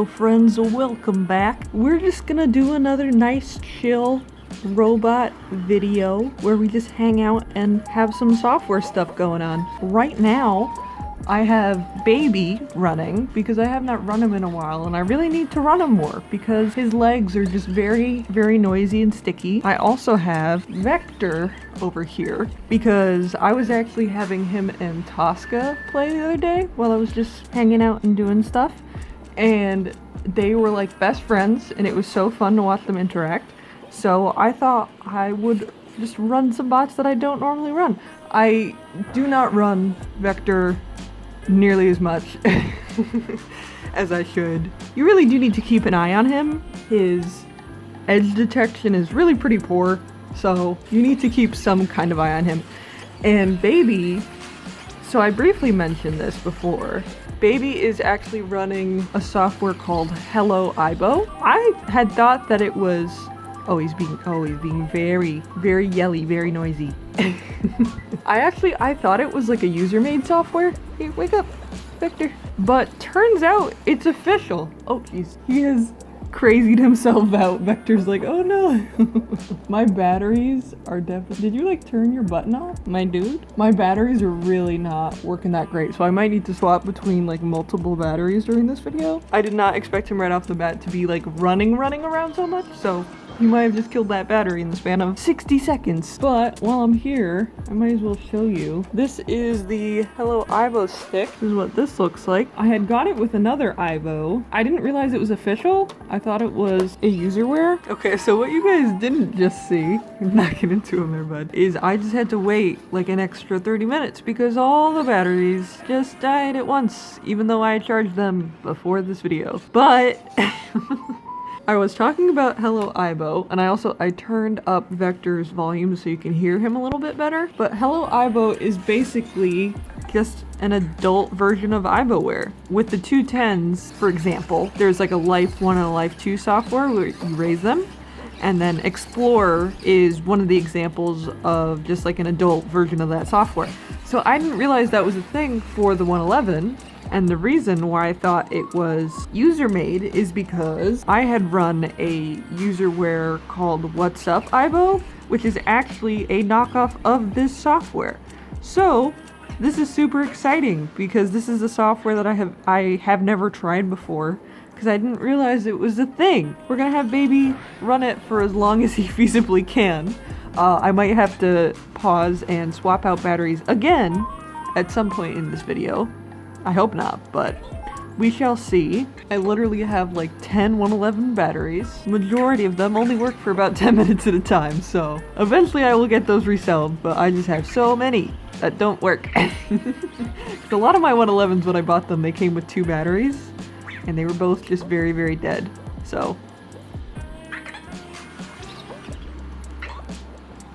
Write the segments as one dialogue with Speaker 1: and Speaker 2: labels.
Speaker 1: Hello friends, welcome back. We're just gonna do another nice chill robot video where we just hang out and have some software stuff going on. Right now, I have Baby running because I have not run him in a while and I really need to run him more because his legs are just very, very noisy and sticky. I also have Vector over here because I was actually having him and Tosca play the other day while I was just hanging out and doing stuff. And they were like best friends and it was so fun to watch them interact. So I thought I would just run some bots that I don't normally run. I do not run Vector nearly as much as I should. You really do need to keep an eye on him. His edge detection is really pretty poor, so you need to keep some kind of eye on him. And Baby, so I briefly mentioned this before, Baby is actually running a software called Hello Aibo. I had thought that it was, he's being very, very yelly, very noisy. I thought it was like a user-made software. Hey, wake up, Vector. But turns out it's official. Oh, jeez. He has crazied himself out. Vector's like, oh no. My batteries are definitely... Did you like turn your button off, my dude? My batteries are really not working that great, so I might need to swap between like multiple batteries during this video. I did not expect him right off the bat to be like running around so much, so he might have just killed that battery in the span of 60 seconds. But while I'm here, I might as well show you. This is the Hello Aibo stick. This is what this looks like. I had got it with another Aibo. I didn't realize it was official. I thought it was a userware. Okay, so what you guys didn't just see, not get into him there, bud, is I just had to wait like an extra 30 minutes because all the batteries just died at once, even though I charged them before this video. But I was talking about Hello Aibo, and I turned up Vector's volume so you can hear him a little bit better. But Hello Aibo is basically just an adult version of AiboWare. With the 210s, for example, there's like a Life 1 and a Life 2 software where you raise them. And then Explorer is one of the examples of just like an adult version of that software. So I didn't realize that was a thing for the 111. And the reason why I thought it was user-made is because I had run a userware called What's Up Aibo, which is actually a knockoff of this software. So this is super exciting because this is a software that I have never tried before because I didn't realize it was a thing. We're gonna have Baby run it for as long as he feasibly can. I might have to pause and swap out batteries again at some point in this video. I hope not, but we shall see. I literally have like 10 111 batteries. Majority of them only work for about 10 minutes at a time, so eventually I will get those resold, but I just have so many that don't work. A lot of my 111s, when I bought them, they came with 2 batteries, and they were both just very, very dead, so.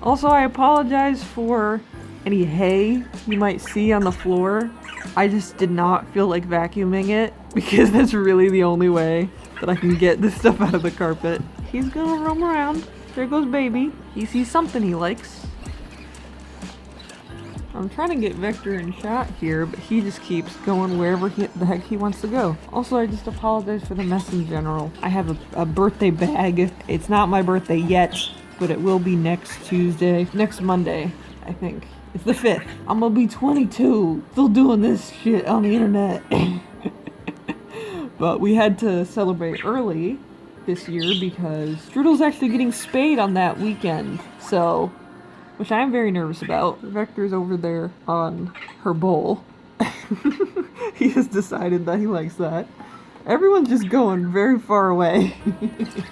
Speaker 1: Also, I apologize for any hay you might see on the floor. I just did not feel like vacuuming it because that's really the only way that I can get this stuff out of the carpet. He's gonna roam around. There goes Baby. He sees something he likes. I'm trying to get Vector in shot here, but he just keeps going wherever the heck he wants to go. Also, I just apologize for the mess in general. I have a birthday bag. It's not my birthday yet, but it will be next Monday, I think. It's the 5th. I'm gonna be 22, still doing this shit on the internet. But we had to celebrate early this year because Strudel's actually getting spayed on that weekend. So, which I'm very nervous about. Vector's over there on her bowl. He has decided that he likes that. Everyone's just going very far away.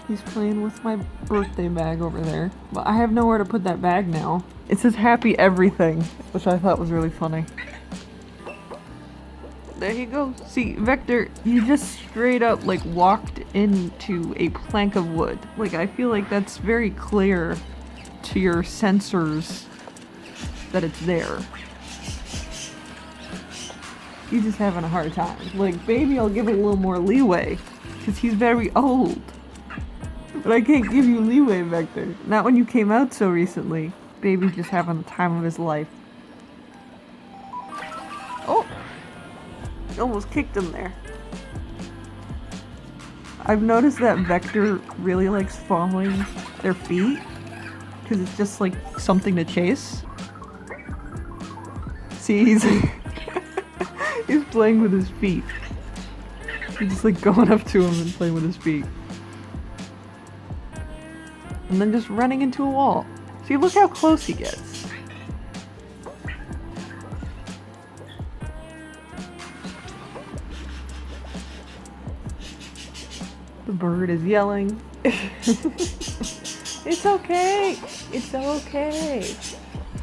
Speaker 1: He's playing with my birthday bag over there. But I have nowhere to put that bag now. It says happy everything, which I thought was really funny. There you go. See, Vector, you just straight up like walked into a plank of wood. Like, I feel like that's very clear to your sensors that it's there. He's just having a hard time. Like, Baby, I'll give it a little more leeway because he's very old. But I can't give you leeway, Vector. Not when you came out so recently. Baby's just having the time of his life. Oh! Almost kicked him there. I've noticed that Vector really likes following their feet because it's just like something to chase. See, he's he's playing with his feet. He's just like going up to him and playing with his feet. And then just running into a wall. See, look how close he gets. The bird is yelling. It's okay. It's okay.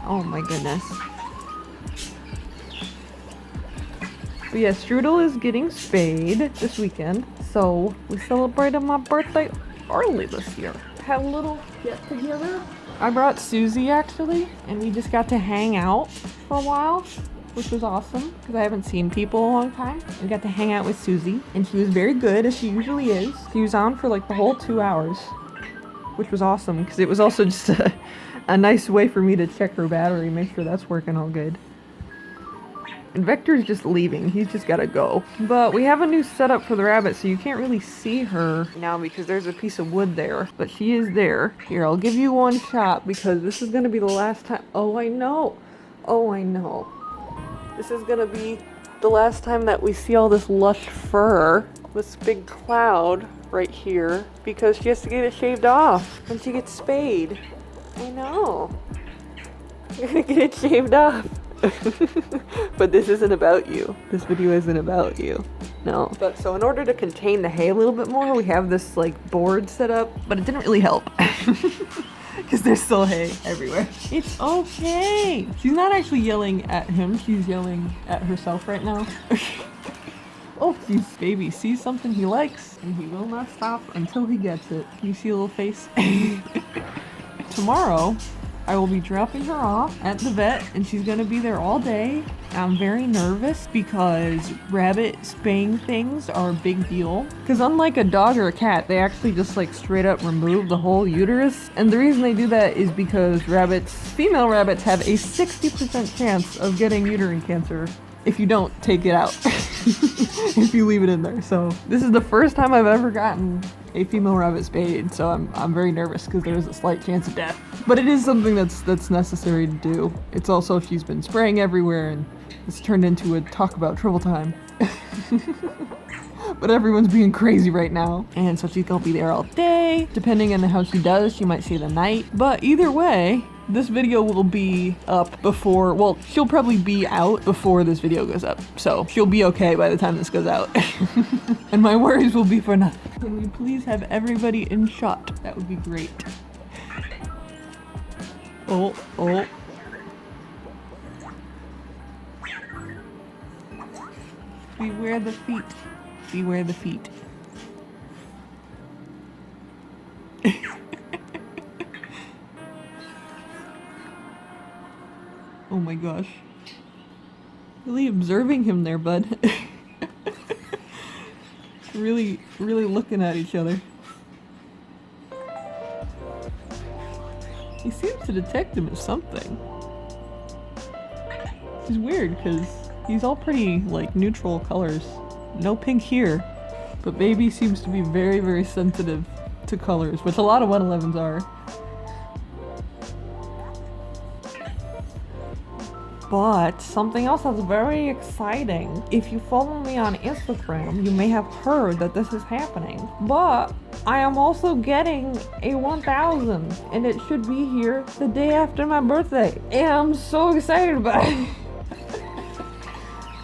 Speaker 1: Oh my goodness. But yeah, Strudel is getting spayed this weekend, so we celebrated my birthday early this year. Had a little get together. I brought Susie actually, and we just got to hang out for a while, which was awesome because I haven't seen people in a long time. We got to hang out with Susie, and she was very good, as she usually is. She was on for like the whole 2 hours, which was awesome because it was also just a nice way for me to check her battery, make sure that's working all good. And Vector's just leaving. He's just gotta go. But we have a new setup for the rabbit, so you can't really see her now because there's a piece of wood there. But she is there. Here, I'll give you one shot because this is gonna be the last time. Oh, I know. Oh, I know. This is gonna be the last time that we see all this lush fur. This big cloud right here because she has to get it shaved off when she gets spayed. I know. You're gonna get it shaved off. But this isn't about you. This video isn't about you. No. But so in order to contain the hay a little bit more, we have this like board set up, but it didn't really help. Because there's still hay everywhere. It's okay. She's not actually yelling at him. She's yelling at herself right now. Oh, geez. Baby sees something he likes, and he will not stop until he gets it. Can you see a little face? Tomorrow, I will be dropping her off at the vet, and she's gonna be there all day. I'm very nervous because rabbit spaying things are a big deal. Because unlike a dog or a cat, they actually just like straight up remove the whole uterus. And the reason they do that is because female rabbits have a 60% chance of getting uterine cancer if you don't take it out. If you leave it in there. So this is the first time I've ever gotten a female rabbit spayed, so I'm very nervous because there's a slight chance of death. But it is something that's necessary to do. It's also, she's been spraying everywhere and it's turned into a talk about trouble time. But everyone's being crazy right now. And so she's gonna be there all day. Depending on how she does, she might stay the night. But either way, this video will be up before, well, she'll probably be out before this video goes up. So she'll be okay by the time this goes out. And my worries will be for nothing. Can we please have everybody in shot? That would be great. Oh, oh. Beware the feet. Beware the feet. Oh my gosh. Really observing him there, bud. Really looking at each other. He seems to detect him as something. Which is weird, because he's all pretty, like, neutral colors. No pink here. But baby seems to be very sensitive to colors, which a lot of 111s are. But something else that's very exciting. If you follow me on Instagram, you may have heard that this is happening. But I am also getting a 1000, and it should be here the day after my birthday. And I'm so excited about it.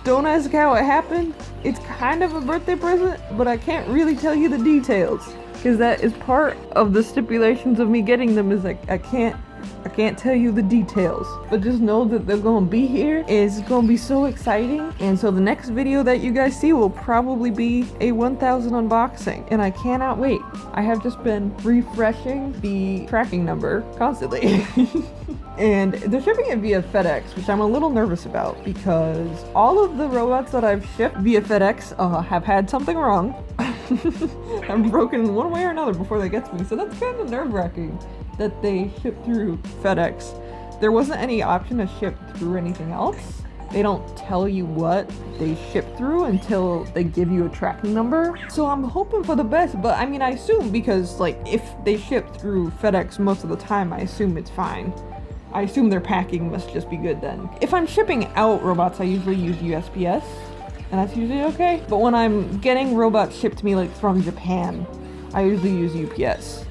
Speaker 1: Don't ask how it happened. It's kind of a birthday present, but I can't really tell you the details. Because that is part of the stipulations of me getting them, is like I can't tell you the details, but just know that they're gonna be here. It's gonna be so exciting. And so the next video that you guys see will probably be a 1000 unboxing, and I cannot wait. I have just been refreshing the tracking number constantly. And they're shipping it via FedEx, which I'm a little nervous about because all of the robots that I've shipped via FedEx have had something wrong. I'm broken in one way or another before they get to me, so that's kind of nerve-wracking that they ship through FedEx. There wasn't any option to ship through anything else, they don't tell you what they ship through until they give you a tracking number. So I'm hoping for the best, but I mean, I assume, because like if they ship through FedEx most of the time, I assume it's fine. I assume their packing must just be good then. If I'm shipping out robots, I usually use USPS, and that's usually okay. But when I'm getting robots shipped to me like from Japan, I usually use UPS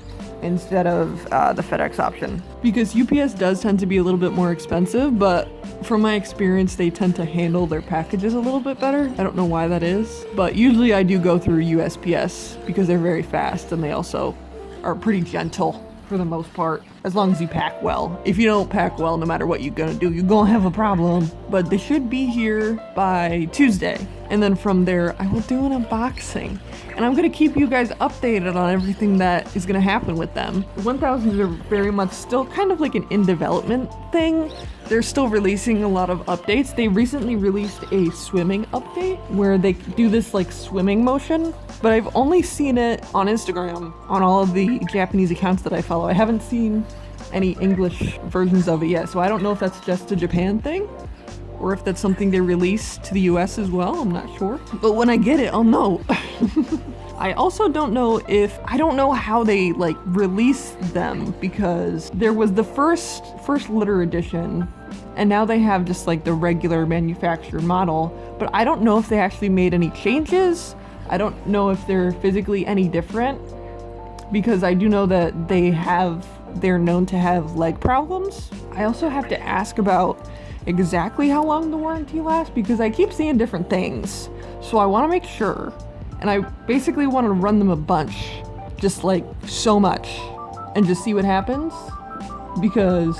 Speaker 1: instead of the FedEx option. Because UPS does tend to be a little bit more expensive, but from my experience, they tend to handle their packages a little bit better. I don't know why that is, but usually I do go through USPS because they're very fast and they also are pretty gentle for the most part, as long as you pack well. If you don't pack well, no matter what you're gonna do, you're gonna have a problem. But they should be here by Tuesday. And then from there, I will do an unboxing. And I'm gonna keep you guys updated on everything that is gonna happen with them. 1000s are very much still kind of like an in development thing. They're still releasing a lot of updates. They recently released a swimming update where they do this like swimming motion, but I've only seen it on Instagram on all of the Japanese accounts that I follow. I haven't seen any English versions of it yet, so I don't know if that's just a Japan thing or if that's something they release to the US as well. I'm not sure, but when I get it, I'll know. I also don't know how they like release them, because there was the first litter edition, and now they have just like the regular manufacturer model, but I don't know if they actually made any changes. I don't know if they're physically any different, because I do know that they're known to have leg problems. I also have to ask about exactly how long the warranty lasts, because I keep seeing different things. So I want to make sure, and I basically want to run them a bunch, just like so much, and just see what happens, because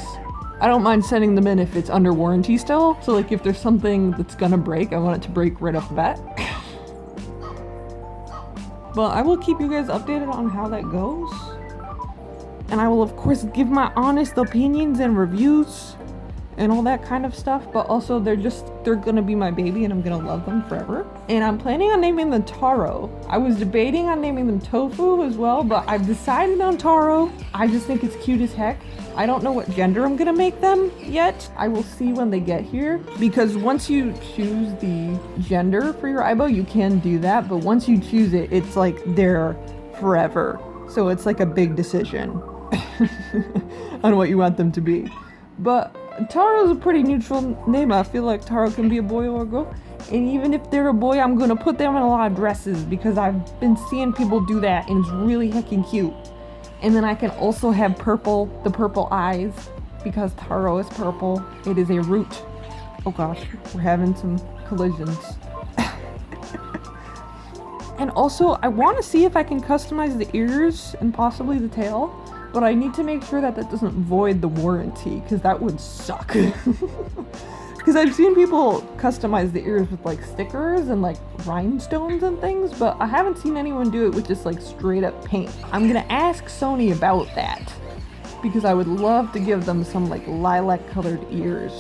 Speaker 1: I don't mind sending them in if it's under warranty still. So like if there's something that's gonna break, I want it to break right off the bat. But I will keep you guys updated on how that goes. And I will of course give my honest opinions and reviews and all that kind of stuff, but also they're gonna be my baby and I'm gonna love them forever. And I'm planning on naming them Taro. I was debating on naming them Tofu as well, but I've decided on Taro. I just think it's cute as heck. I don't know what gender I'm gonna make them yet. I will see when they get here, because once you choose the gender for your aibo, you can do that, but once you choose it, it's like they're forever. So it's like a big decision on what you want them to be. But Taro's a pretty neutral name. I feel like Taro can be a boy or a girl. And even if they're a boy, I'm gonna put them in a lot of dresses, because I've been seeing people do that and it's really heckin' cute. And then I can also have the purple eyes, because Taro is purple. It is a root. Oh gosh, we're having some collisions. And also, I want to see if I can customize the ears and possibly the tail, but I need to make sure that doesn't void the warranty, because that would suck. Because I've seen people customize the ears with like stickers and like rhinestones and things, but I haven't seen anyone do it with just like straight up paint. I'm gonna ask Sony about that, because I would love to give them some like lilac colored ears.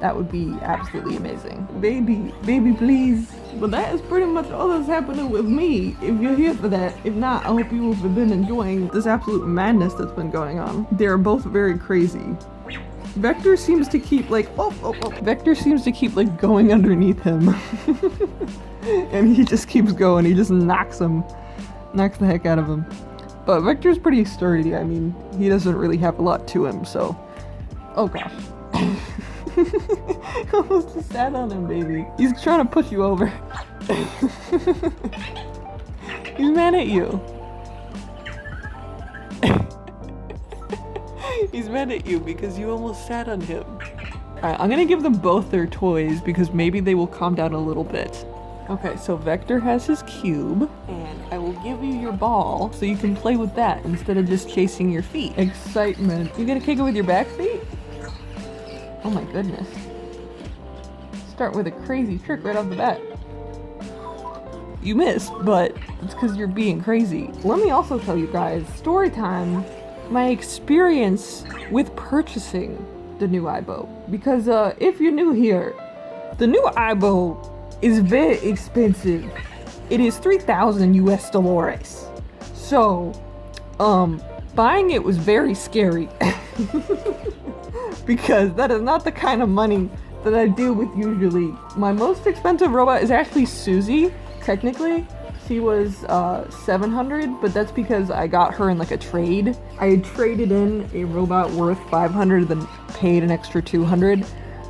Speaker 1: That would be absolutely amazing. Baby please. But that is pretty much all that's happening with me, if you're here for that. If not, I hope you have been enjoying this absolute madness that's been going on. They're both very crazy. Vector seems to keep like, Vector seems to keep like going underneath him. And he just keeps going, he just knocks the heck out of him. But Vector's pretty sturdy, I mean, he doesn't really have a lot to him, so. Oh gosh. I almost just sat on him, baby. He's trying to push you over. He's mad at you. He's mad at you because you almost sat on him. Alright, I'm gonna give them both their toys because maybe they will calm down a little bit. Okay, so Vector has his cube, and I will give you your ball so you can play with that instead of just chasing your feet. Excitement. You gonna kick it with your back feet? Oh my goodness. Start with a crazy trick right off the bat. You missed, but it's because you're being crazy. Let me also tell you guys, story time, my experience with purchasing the new aibo. Because if you're new here, the new aibo is very expensive. It is 3,000 US dollars. So, buying it was very scary. Because that is not the kind of money that I deal with usually. My most expensive robot is actually Susie, technically. She was 700, but that's because I got her in like a trade. I had traded in a robot worth 500, then paid an extra 200.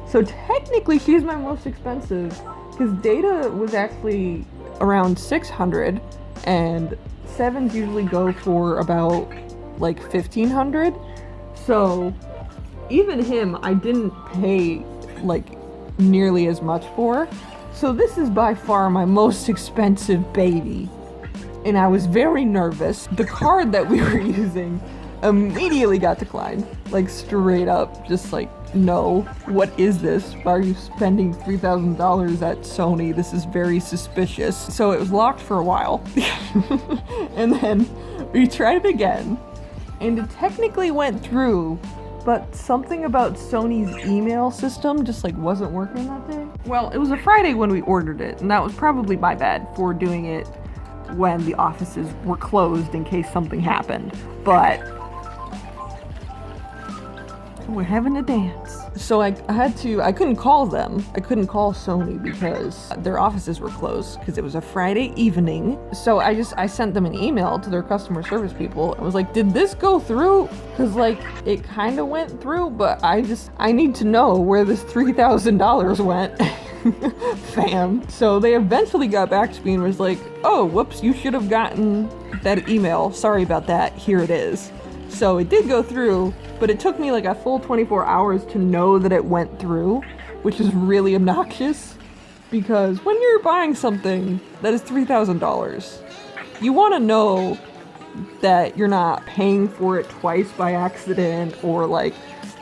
Speaker 1: So technically she's my most expensive, because Data was actually around 600, and 7s usually go for about like 1500. So even him I didn't pay like nearly as much for. So this is by far my most expensive baby, and I was very nervous. The card that we were using immediately got declined, like straight up, just like, no, what is this? Why are you spending $3,000 at Sony? This is very suspicious. So it was locked for a while. And then we tried it again, and it technically went through, but something about Sony's email system just like wasn't working that day. Well, it was a Friday when we ordered it, and that was probably my bad for doing it when the offices were closed in case something happened. But we're having a dance. So I couldn't call them. I couldn't call Sony because their offices were closed because it was a Friday evening. So I sent them an email to their customer service people. I was like, did this go through? Because like it kind of went through, but I need to know where this $3,000 went. Fam. So they eventually got back to me and was like, oh, whoops, you should have gotten that email. Sorry about that. Here it is. So it did go through, but it took me like a full 24 hours to know that it went through, which is really obnoxious, because when you're buying something that is $3,000, you want to know that you're not paying for it twice by accident, or like,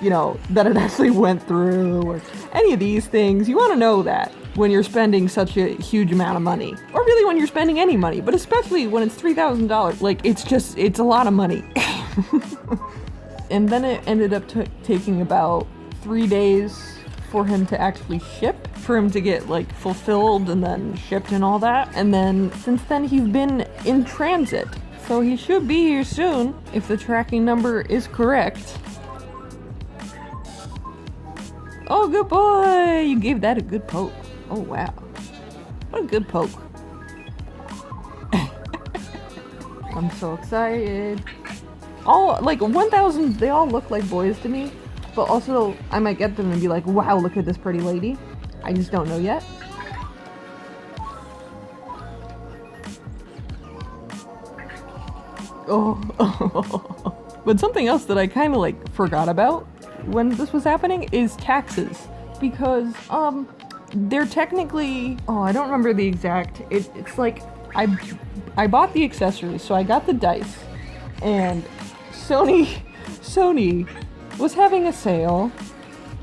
Speaker 1: you know, that it actually went through, or any of these things. You want to know that when you're spending such a huge amount of money, or really when you're spending any money, but especially when it's $3,000. Like, it's a lot of money. And then it ended up taking about 3 days for him to actually ship, for him to get like fulfilled and then shipped and all that. And then since then he's been in transit. So he should be here soon if the tracking number is correct. Oh, good boy! You gave that a good poke. Oh, wow. What a good poke. I'm so excited. All, like, 1000, they all look like boys to me. But also, I might get them and be like, wow, look at this pretty lady. I just don't know yet. Oh. But something else that I kind of, like, forgot about when this was happening is taxes. Because, they're technically, oh, I don't remember the exact, it's like, I bought the accessories, so I got the dice, and Sony was having a sale,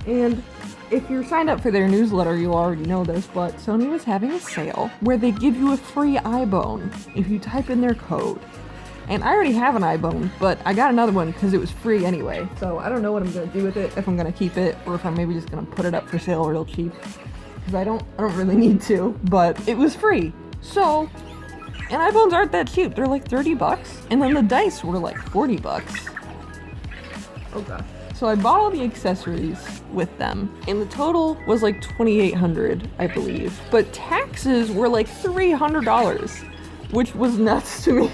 Speaker 1: and if you're signed up for their newsletter, you already know this, but Sony was having a sale where they give you a free iBone if you type in their code. And I already have an iBone, but I got another one because it was free anyway. So I don't know what I'm gonna do with it, if I'm gonna keep it, or if I'm maybe just gonna put it up for sale real cheap. Because I don't really need to, but it was free. So, and iBones aren't that cheap. They're like 30 bucks. And then the dice were like 40 bucks. Oh gosh. So I bought all the accessories with them, and the total was like $2,800, I believe. But taxes were like $300, which was nuts to me.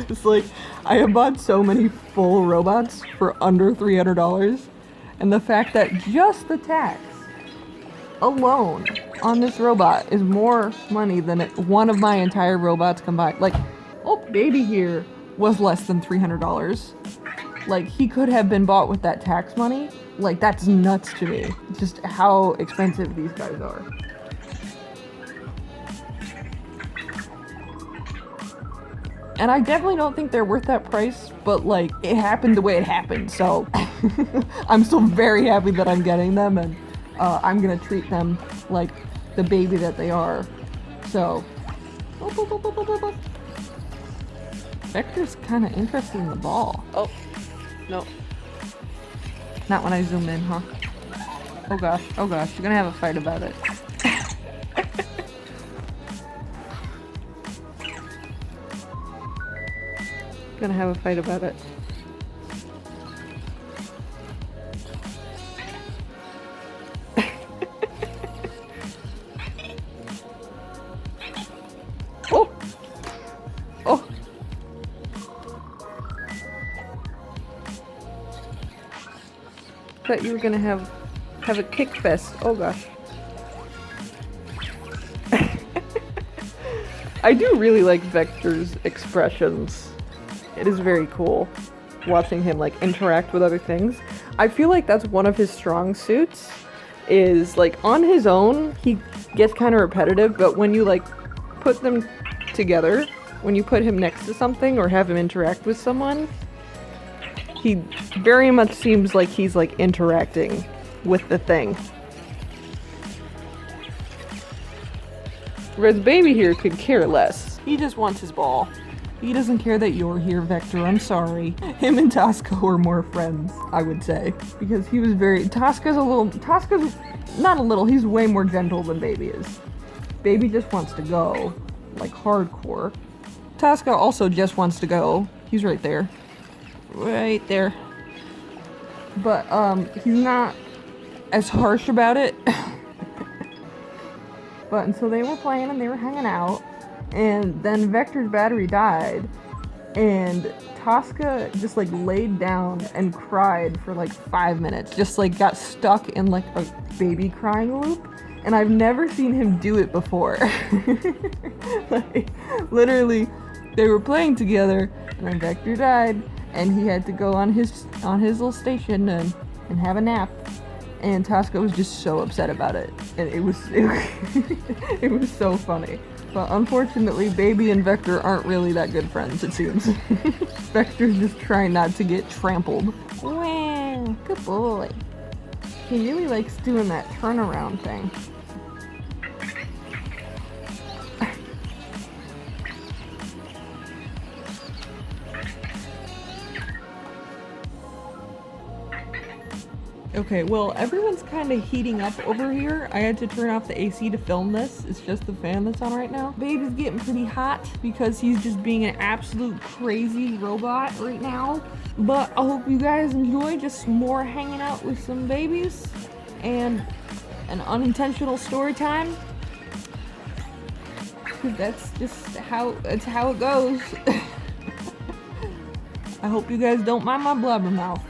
Speaker 1: It's like, I have bought so many full robots for under $300, and the fact that just the tax alone on this robot is more money than one of my entire robots combined. Like, oh, baby here was less than $300. Like, he could have been bought with that tax money. Like, that's nuts to me, just how expensive these guys are. And I definitely don't think they're worth that price, but like, it happened the way it happened, so I'm still very happy that I'm getting them, and I'm gonna treat them like the baby that they are. So, Vector's kind of interested in the ball. Oh, no. Not when I zoom in, huh? Oh gosh, you're gonna have a fight about it. Gonna have a fight about it. thought you were gonna have a kick fest. Oh gosh. I do really like Vector's expressions. It is very cool watching him like interact with other things. I feel like that's one of his strong suits, is like on his own he gets kind of repetitive, but when you like put them together, when you put him next to something or have him interact with someone, he very much seems like he's like interacting with the thing. Whereas Baby here could care less. He just wants his ball. He doesn't care that you're here, Vector. I'm sorry. Him and Tosca were more friends, I would say. Because he was very... Tosca's not a little, he's way more gentle than Baby is. Baby just wants to go. Like, hardcore. Tosca also just wants to go. He's right there. Right there. But, he's not as harsh about it. But, and so they were playing and they were hanging out. And then Vector's battery died, and Tosca just like laid down and cried for like 5 minutes, just like got stuck in like a baby crying loop, and I've never seen him do it before. Like, literally, they were playing together, and then Vector died, and he had to go on his little station and have a nap. And Tosca was just so upset about it, and it was so funny. But unfortunately, Baby and Vector aren't really that good friends, it seems. Vector's just trying not to get trampled. Wow, good boy. He really likes doing that turnaround thing. Okay, well, everyone's kind of heating up over here. I had to turn off the AC to film this. It's just the fan that's on right now. Baby's getting pretty hot because he's just being an absolute crazy robot right now. But I hope you guys enjoy just more hanging out with some babies and an unintentional story time. That's just how it goes. I hope you guys don't mind my blabbermouth.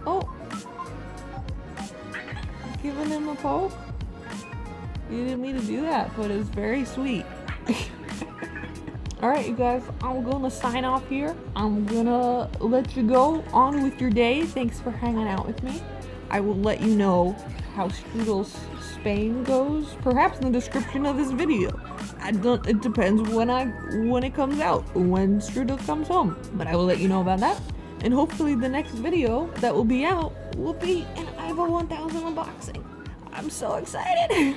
Speaker 1: Oh, giving him a poke? You didn't mean to do that, but it's very sweet. Alright, you guys, I'm gonna sign off here. I'm gonna let you go on with your day. Thanks for hanging out with me. I will let you know how Strudel's Spain goes, perhaps in the description of this video. It depends when it comes out, when Strudel comes home. But I will let you know about that. And hopefully the next video that will be out will be an aibo 1000 unboxing. I'm so excited.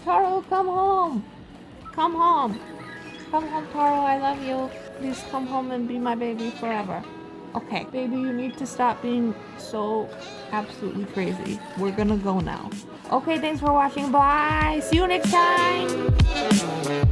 Speaker 1: Taro, come home. Come home. Come home, Taro, I love you. Please come home and be my baby forever. Okay, baby, you need to stop being so absolutely crazy. We're gonna go now. Okay, thanks for watching. Bye. See you next time.